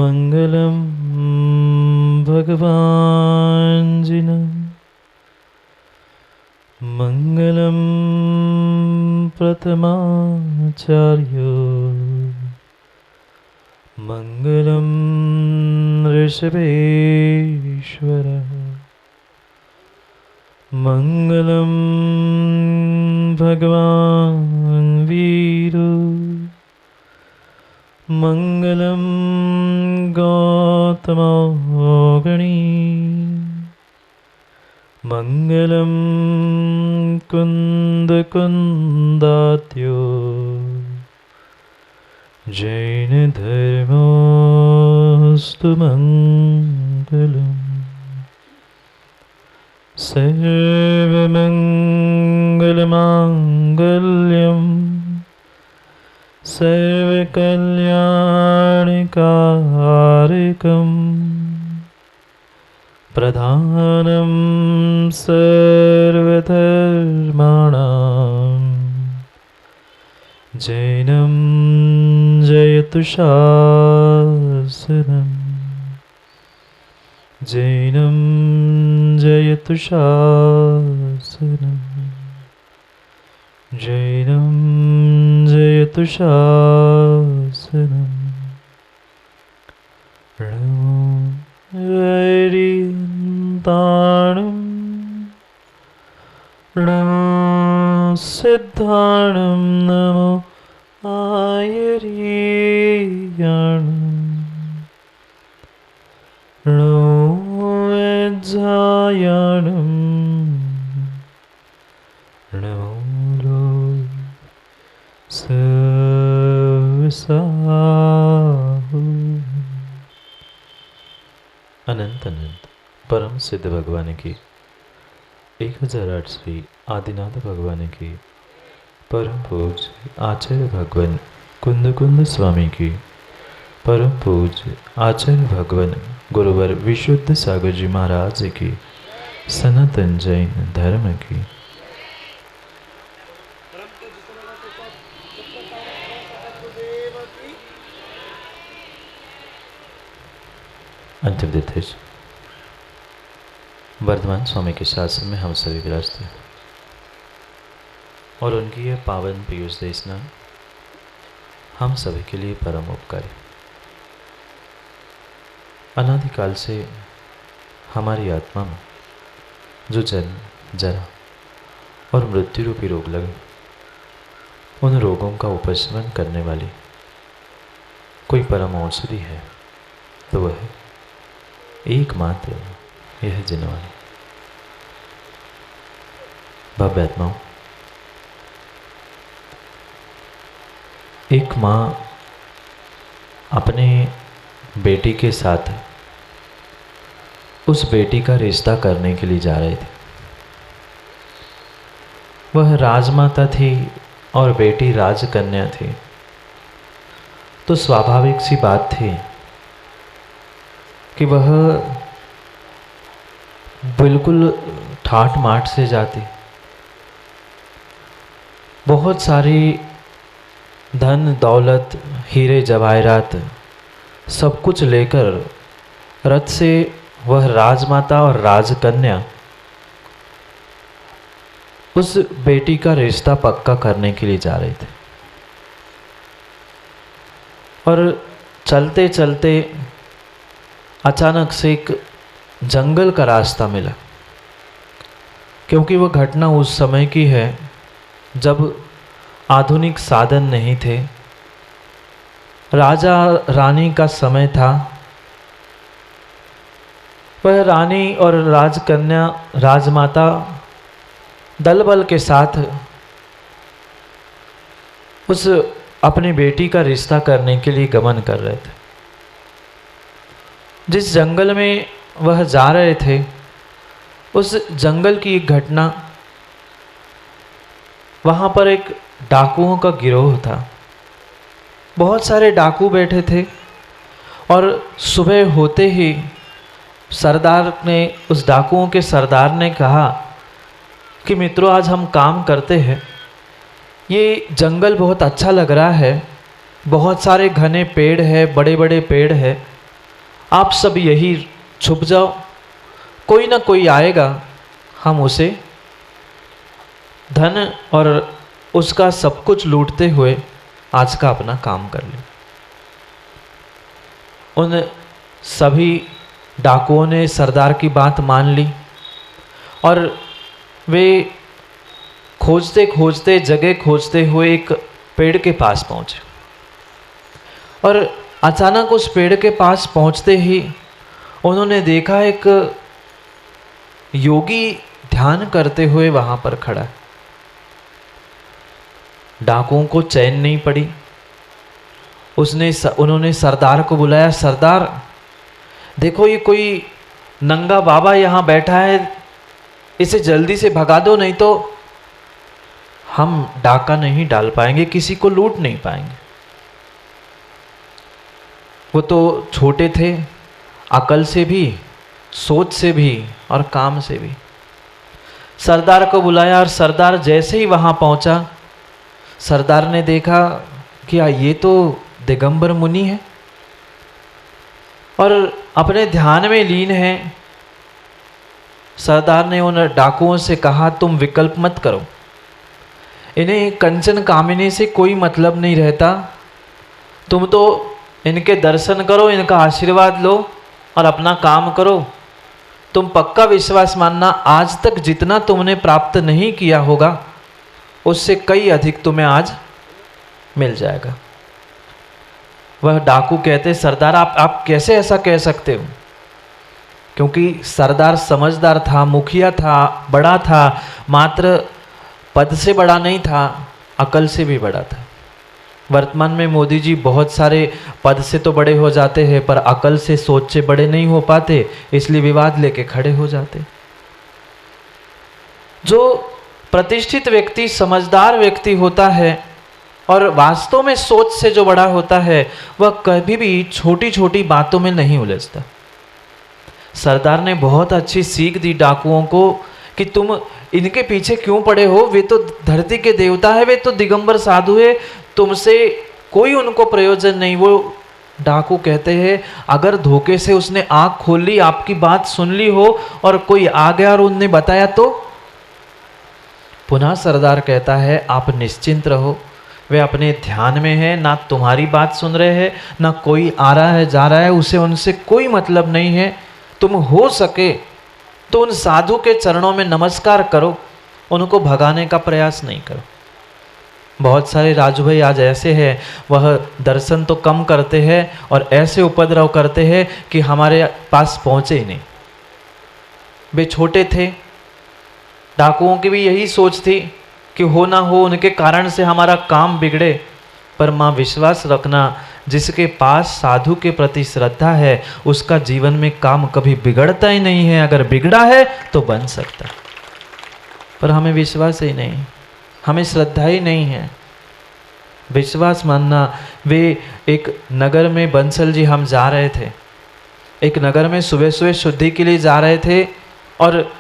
मंगलम भगवान जिन मंगलम प्रथमाचार्यो मंगलम ऋषभेश्वर मंगलम भगवान वीरो मंगलम गौतमोगणी मंगलम कुंद कुंदात्यो जैन धर्मोस्तु मंगलम सर्वमंगलमांगल्यम सर्वकल्याणकारकम् प्रधानं सर्वधर्माणां जैनं जयतु शासनम् जैनं जयतु शासनम् जैनं जयतु शासनम् णं नमो सिद्धाणं नमो आयर्याणं नमो वज्रायाणं नमो सर्वसाहु। अनंत अनंत परम सिद्ध भगवान की 1008वीं आदिनाथ भगवान की परम पूज्य आचार्य भगवान कुंद कुंद स्वामी की परम पूज्य आचार्य भगवान गुरुवर विशुद्ध सागर जी महाराज की सनातन जैन धर्म की अंतिम तिथि वर्धमान स्वामी के शासन में हम सभी विराजते हैं और उनकी यह पावन पीयूष देशना हम सभी के लिए परम उपकारी। अनादिकाल से हमारी आत्मा में जो जन्म जरा और मृत्यु रूपी रोग लगे, उन रोगों का उपशमन करने वाली कोई परम औषधि है तो वह है एकमात्र यह जिनवानी। भव्य आत्माओं, एक माँ अपने बेटी के साथ उस बेटी का रिश्ता करने के लिए जा रहे थे। वह राजमाता थी और बेटी राजकन्या थी, तो स्वाभाविक सी बात थी कि वह बिल्कुल ठाट माट से जाती, बहुत सारी धन दौलत हीरे जवाहरात सब कुछ लेकर रथ से वह राजमाता और राजकन्या उस बेटी का रिश्ता पक्का करने के लिए जा रहे थे। और चलते चलते अचानक से एक जंगल का रास्ता मिला, क्योंकि वह घटना उस समय की है जब आधुनिक साधन नहीं थे, राजा रानी का समय था। वह रानी और राजकन्या राजमाता दल बल के साथ उस अपनी बेटी का रिश्ता करने के लिए गमन कर रहे थे। जिस जंगल में वह जा रहे थे, उस जंगल की एक घटना, वहाँ पर एक डाकुओं का गिरोह था। बहुत सारे डाकू बैठे थे और सुबह होते ही सरदार ने, उस डाकुओं के सरदार ने कहा कि मित्रों, आज हम काम करते हैं। ये जंगल बहुत अच्छा लग रहा है, बहुत सारे घने पेड़ है, बड़े बड़े पेड़ है, आप सब यही छुप जाओ, कोई ना कोई आएगा, हम उसे धन और उसका सब कुछ लूटते हुए आज का अपना काम कर लें। उन सभी डाकुओं ने सरदार की बात मान ली और वे खोजते खोजते जगह खोजते हुए एक पेड़ के पास पहुंचे और अचानक उस पेड़ के पास पहुंचते ही उन्होंने देखा एक योगी ध्यान करते हुए वहां पर खड़ा है। डाकुओं को चैन नहीं पड़ी। उन्होंने सरदार को बुलाया, सरदार देखो ये कोई नंगा बाबा यहाँ बैठा है, इसे जल्दी से भगा दो, नहीं तो हम डाका नहीं डाल पाएंगे, किसी को लूट नहीं पाएंगे। वो तो छोटे थे, अकल से भी, सोच से भी और काम से भी। सरदार को बुलाया और सरदार जैसे ही वहाँ पहुँचा, सरदार ने देखा कि ये तो दिगंबर मुनि है और अपने ध्यान में लीन है। सरदार ने उन डाकुओं से कहा, तुम विकल्प मत करो, इन्हें कंचन कामिनी से कोई मतलब नहीं रहता, तुम तो इनके दर्शन करो, इनका आशीर्वाद लो और अपना काम करो। तुम पक्का विश्वास मानना, आज तक जितना तुमने प्राप्त नहीं किया होगा उससे कई अधिक तुम्हें आज मिल जाएगा। वह डाकू कहते, सरदार आप कैसे ऐसा कह सकते हो? क्योंकि सरदार समझदार था, मुखिया था, बड़ा था, मात्र पद से बड़ा नहीं था, अकल से भी बड़ा था। वर्तमान में मोदी जी बहुत सारे पद से तो बड़े हो जाते हैं पर अकल से, सोच से बड़े नहीं हो पाते, इसलिए विवाद लेके खड़े हो जाते। जो प्रतिष्ठित व्यक्ति, समझदार व्यक्ति होता है और वास्तव में सोच से जो बड़ा होता है, वह कभी भी छोटी छोटी बातों में नहीं उलझता। सरदार ने बहुत अच्छी सीख दी डाकुओं को कि तुम इनके पीछे क्यों पड़े हो, वे तो धरती के देवता है, वे तो दिगंबर साधु है, तुमसे कोई उनको प्रयोजन नहीं। वो डाकू कहते हैं, अगर धोखे से उसने आंख खोल ली, आपकी बात सुन ली हो और कोई आ गया और उनने बताया तो? पुनः सरदार कहता है, आप निश्चिंत रहो, वे अपने ध्यान में है, ना तुम्हारी बात सुन रहे हैं, ना कोई आ रहा है जा रहा है, उसे उनसे कोई मतलब नहीं है। तुम हो सके तो उन साधु के चरणों में नमस्कार करो, उनको भगाने का प्रयास नहीं करो। बहुत सारे राजू भाई आज ऐसे हैं, वह दर्शन तो कम करते हैं और ऐसे उपद्रव करते हैं कि हमारे पास पहुँचे ही नहीं। वे छोटे थे, डाकुओं की भी यही सोच थी कि हो ना हो उनके कारण से हमारा काम बिगड़े, पर माँ विश्वास रखना, जिसके पास साधु के प्रति श्रद्धा है उसका जीवन में काम कभी बिगड़ता ही नहीं है। अगर बिगड़ा है तो बन सकता, पर हमें विश्वास ही नहीं, हमें श्रद्धा ही नहीं है। विश्वास मानना। वे एक नगर में, बंसल जी हम जा रहे थे, एक नगर में सुबह सुबह शुद्धि के लिए जा रहे थे और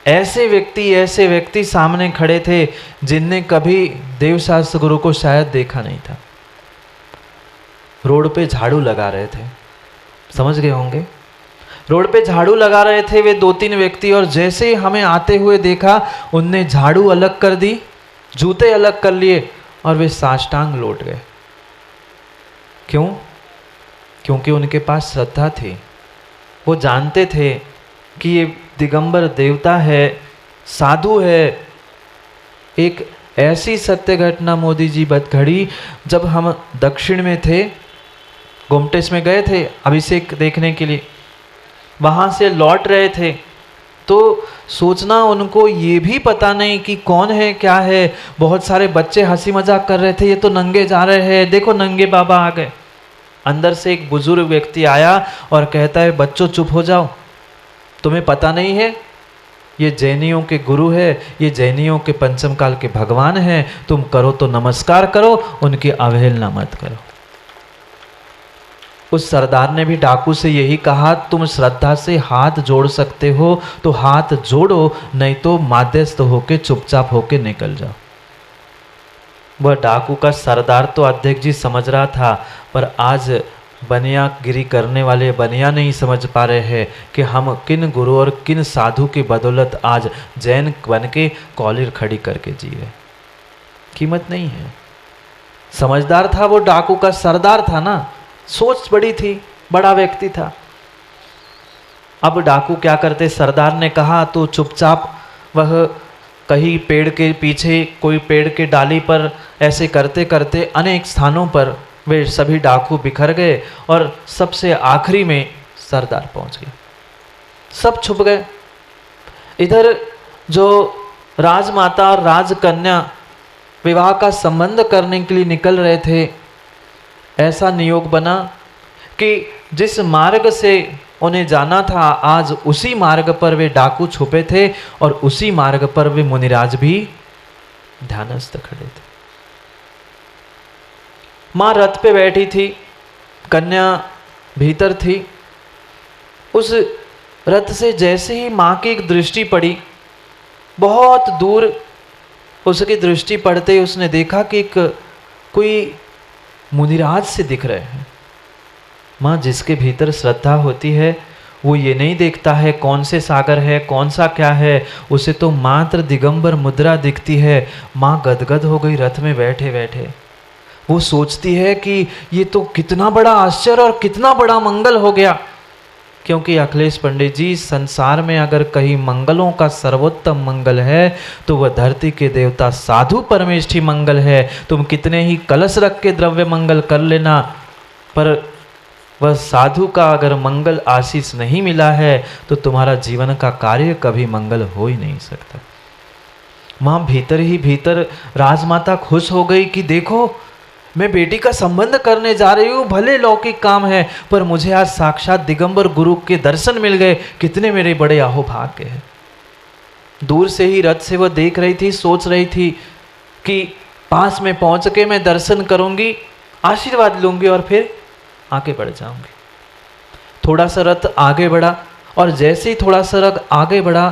ऐसे व्यक्ति सामने खड़े थे जिनने कभी देवशास्त्र गुरु को शायद देखा नहीं था। रोड पे झाड़ू लगा रहे थे, समझ गए होंगे, रोड पे झाड़ू लगा रहे थे वे 2-3 व्यक्ति, और जैसे ही हमें आते हुए देखा उनने झाड़ू अलग कर दी, जूते अलग कर लिए और वे साष्टांग लौट गए। क्यों? क्योंकि उनके पास श्रद्धा थी। वो जानते थे कि ये दिगंबर देवता है, साधु है। एक ऐसी सत्य घटना मोदी जी घड़ी, जब हम दक्षिण में थे, गोमटेस में गए थे अभिषेक देखने के लिए, वहाँ से लौट रहे थे तो सोचना उनको ये भी पता नहीं कि कौन है क्या है। बहुत सारे बच्चे हंसी मजाक कर रहे थे, ये तो नंगे जा रहे हैं, देखो नंगे बाबा आ गए। अंदर से एक बुजुर्ग व्यक्ति आया और कहता है, बच्चों चुप हो जाओ, तुम्हें पता नहीं है ये जैनियों के गुरु है, ये जैनियों के पंचम काल के भगवान हैं, तुम करो तो नमस्कार करो, उनकी अवहेलना मत करो। उस सरदार ने भी डाकू से यही कहा, तुम श्रद्धा से हाथ जोड़ सकते हो तो हाथ जोड़ो, नहीं तो माध्यस्थ होके चुपचाप होके निकल जाओ। वह डाकू का सरदार तो अध्यक्ष जी समझ रहा था, पर आज बनियागिरी करने वाले बनिया नहीं समझ पा रहे हैं कि हम किन गुरु और किन साधु की बदौलत आज जैन बन के कॉलर खड़ी करके जी रहे। कीमत नहीं है। समझदार था वो, डाकू का सरदार था ना, सोच बड़ी थी, बड़ा व्यक्ति था। अब डाकू क्या करते, सरदार ने कहा तो चुपचाप वह कहीं पेड़ के पीछे, कोई पेड़ के डाली पर ऐसे करते करते अनेक स्थानों पर वे सभी डाकू बिखर गए और सबसे आखिरी में सरदार पहुंच गया। सब छुप गए। इधर जो राजमाता और राजकन्या विवाह का संबंध करने के लिए निकल रहे थे, ऐसा नियोग बना कि जिस मार्ग से उन्हें जाना था आज उसी मार्ग पर वे डाकू छुपे थे और उसी मार्ग पर वे मुनिराज भी ध्यानस्थ खड़े थे। माँ रथ पे बैठी थी, कन्या भीतर थी। उस रथ से जैसे ही माँ की एक दृष्टि पड़ी, बहुत दूर उसकी दृष्टि पड़ते ही उसने देखा कि एक कोई मुनिराज से दिख रहे हैं। माँ जिसके भीतर श्रद्धा होती है वो ये नहीं देखता है कौन से सागर है, कौन सा क्या है, उसे तो मात्र दिगंबर मुद्रा दिखती है। माँ गदगद हो गई रथ में बैठे बैठे। वो सोचती है कि ये तो कितना बड़ा आश्चर्य और कितना बड़ा मंगल हो गया, क्योंकि अखिलेश पंडित जी, संसार में अगर कहीं मंगलों का सर्वोत्तम मंगल है तो वह धरती के देवता साधु परमेष्ठी मंगल है। तुम कितने ही कलश रख के द्रव्य मंगल कर लेना, पर वह साधु का अगर मंगल आशीष नहीं मिला है तो तुम्हारा जीवन का कार्य कभी मंगल हो ही नहीं सकता। माँ भीतर ही भीतर राजमाता खुश हो गई कि देखो, मैं बेटी का संबंध करने जा रही हूँ, भले लौकिक काम है पर मुझे आज साक्षात दिगंबर गुरु के दर्शन मिल गए, कितने मेरे बड़े अहोभाग्य हैं। दूर से ही रथ से वह देख रही थी, सोच रही थी कि पास में पहुंच के मैं दर्शन करूंगी, आशीर्वाद लूंगी और फिर आगे बढ़ जाऊंगी। थोड़ा सा रथ आगे बढ़ा और जैसे ही थोड़ा सा रथ आगे बढ़ा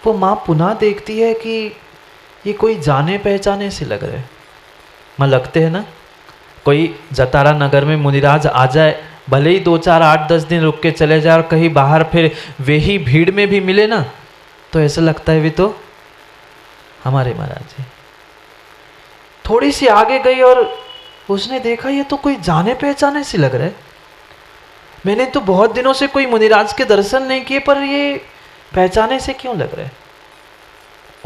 वो माँ पुनः देखती है कि ये कोई जाने पहचाने से लग रहे। माँ लगते हैं ना, कोई जतारा नगर में मुनिराज आ जाए, भले ही 2 4 8 10 दिन रुक के चले जाए और कहीं बाहर फिर वे ही भीड़ में भी मिले ना, तो ऐसा लगता है वे तो हमारे महाराज जी। थोड़ी सी आगे गई और उसने देखा ये तो कोई जाने पहचाने से लग रहा है। मैंने तो बहुत दिनों से कोई मुनिराज के दर्शन नहीं किए, पर ये पहचाने से क्यों लग रहा है।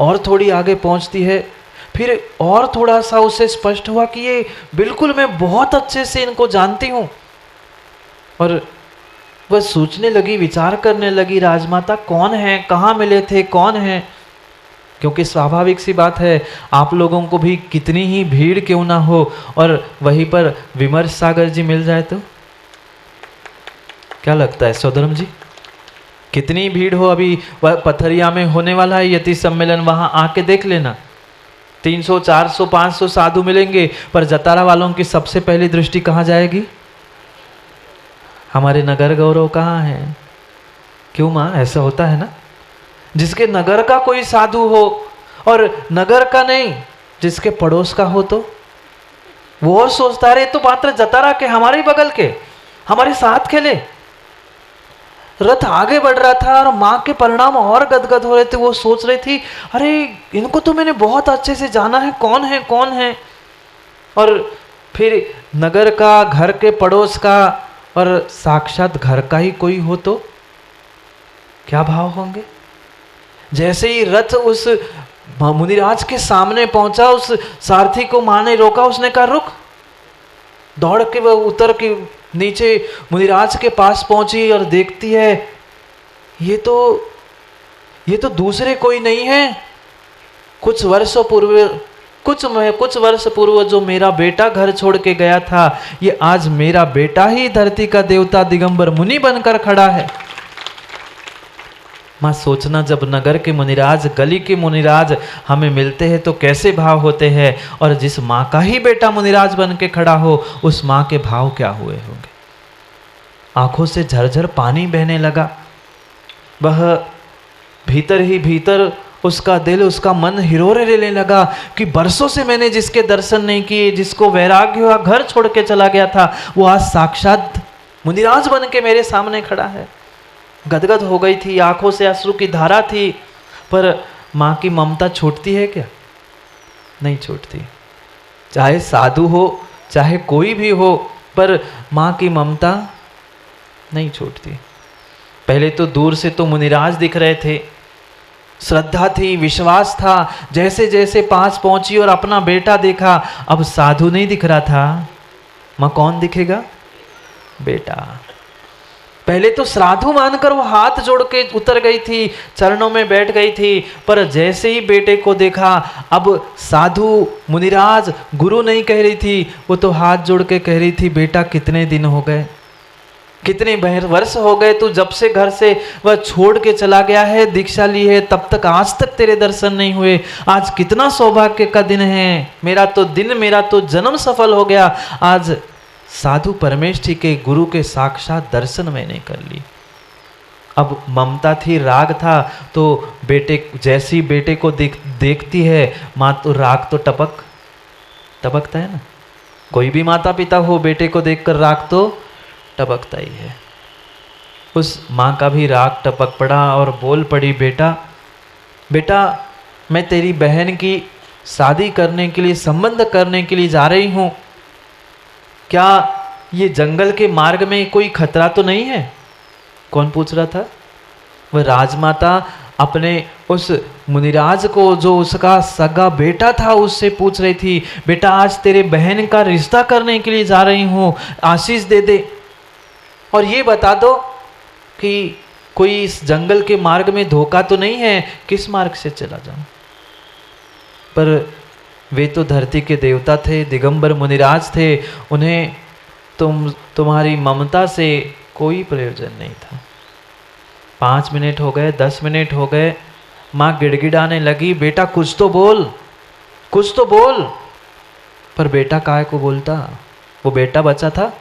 और थोड़ी आगे पहुंचती है, फिर और थोड़ा सा उसे स्पष्ट हुआ कि ये बिल्कुल मैं बहुत अच्छे से इनको जानती हूँ। और वह सोचने लगी, विचार करने लगी, राजमाता कौन है, कहाँ मिले थे, कौन है। क्योंकि स्वाभाविक सी बात है, आप लोगों को भी कितनी ही भीड़ क्यों ना हो और वहीं पर विमर्श सागर जी मिल जाए तो क्या लगता है सौधर्म जी, कितनी भीड़ हो। अभी वह पथरिया में होने वाला है यति सम्मेलन, वहां आके देख लेना, 300 400 500 साधु मिलेंगे, पर जतारा वालों की सबसे पहली दृष्टि कहाँ जाएगी, हमारे नगर गौरव कहाँ है। क्यों माँ, ऐसा होता है ना, जिसके नगर का कोई साधु हो और नगर का नहीं, जिसके पड़ोस का हो तो वो सोचता रहे तो मात्र जतारा के, हमारे बगल के, हमारे साथ खेले। रथ आगे बढ़ रहा था और माँ के परिणाम और गदगद हो रहे थे। वो सोच रही थी, अरे इनको तो मैंने बहुत अच्छे से जाना है, कौन है कौन है। और फिर नगर का, घर के पड़ोस का और साक्षात घर का ही कोई हो तो क्या भाव होंगे। जैसे ही रथ उस मुनिराज के सामने पहुंचा, उस सारथी को माँ ने रोका, उसने कहा रुक। दौड़ के वह उतर के नीचे मुनिराज के पास पहुंची और देखती है ये तो दूसरे कोई नहीं है। कुछ वर्ष पूर्व जो मेरा बेटा घर छोड़ के गया था, ये आज मेरा बेटा ही धरती का देवता दिगंबर मुनि बनकर खड़ा है। माँ सोचना, जब नगर के मुनिराज, गली के मुनिराज हमें मिलते हैं तो कैसे भाव होते हैं, और जिस माँ का ही बेटा मुनिराज बन के खड़ा हो, उस माँ के भाव क्या हुए होंगे। आंखों से झरझर पानी बहने लगा। वह भीतर ही भीतर उसका दिल, उसका मन हिरोरे लेने लगा कि बरसों से मैंने जिसके दर्शन नहीं किए, जिसको वैराग्य हुआ, घर छोड़ के चला गया था, वो आज साक्षात मुनिराज बन के मेरे सामने खड़ा है। गदगद हो गई थी, आंखों से अश्रु की धारा थी, पर माँ की ममता छूटती है क्या? नहीं छूटती। चाहे साधु हो, चाहे कोई भी हो, पर माँ की ममता नहीं छूटती। पहले तो दूर से तो मुनिराज दिख रहे थे, श्रद्धा थी, विश्वास था। जैसे जैसे पास पहुंची और अपना बेटा देखा, अब साधु नहीं दिख रहा था, मां कौन दिखेगा? बेटा। पहले तो साधु मानकर वो हाथ जोड़ के उतर गई थी, चरणों में बैठ गई थी, पर जैसे ही बेटे को देखा, अब साधु मुनिराज गुरु नहीं कह रही थी, वो तो हाथ जोड़ के कह रही थी, बेटा कितने दिन हो गए, कितने वर्ष हो गए तू जब से घर से वह छोड़ के चला गया है, दीक्षा ली है, तब तक आज तक तेरे दर्शन नहीं हुए। आज कितना सौभाग्य का दिन है, मेरा तो जन्म सफल हो गया। आज साधु परमेष्ठी के गुरु के साक्षात दर्शन मैंने कर ली। अब ममता थी, राग था, तो बेटे जैसी बेटे को देखती है माँ, तो राग तो टपकता है ना। कोई भी माता पिता हो, बेटे को देखकर राग तो टपकता ही है। उस माँ का भी राग टपक पड़ा और बोल पड़ी, बेटा मैं तेरी बहन की शादी करने के लिए, संबंध करने के लिए जा रही हूँ, क्या ये जंगल के मार्ग में कोई खतरा तो नहीं है? कौन पूछ रहा था? वह राजमाता अपने उस मुनिराज को, जो उसका सगा बेटा था, उससे पूछ रही थी, बेटा आज तेरे बहन का रिश्ता करने के लिए जा रही हूँ, आशीष दे दे और ये बता दो कि कोई इस जंगल के मार्ग में धोखा तो नहीं है, किस मार्ग से चला जाऊं। पर वे तो धरती के देवता थे, दिगंबर मुनिराज थे, उन्हें तुम्हारी ममता से कोई प्रयोजन नहीं था। 5 मिनट हो गए, 10 मिनट हो गए, माँ गिड़गिड़ाने लगी, बेटा कुछ तो बोल। पर बेटा काहे को बोलता? वो बेटा बचा था,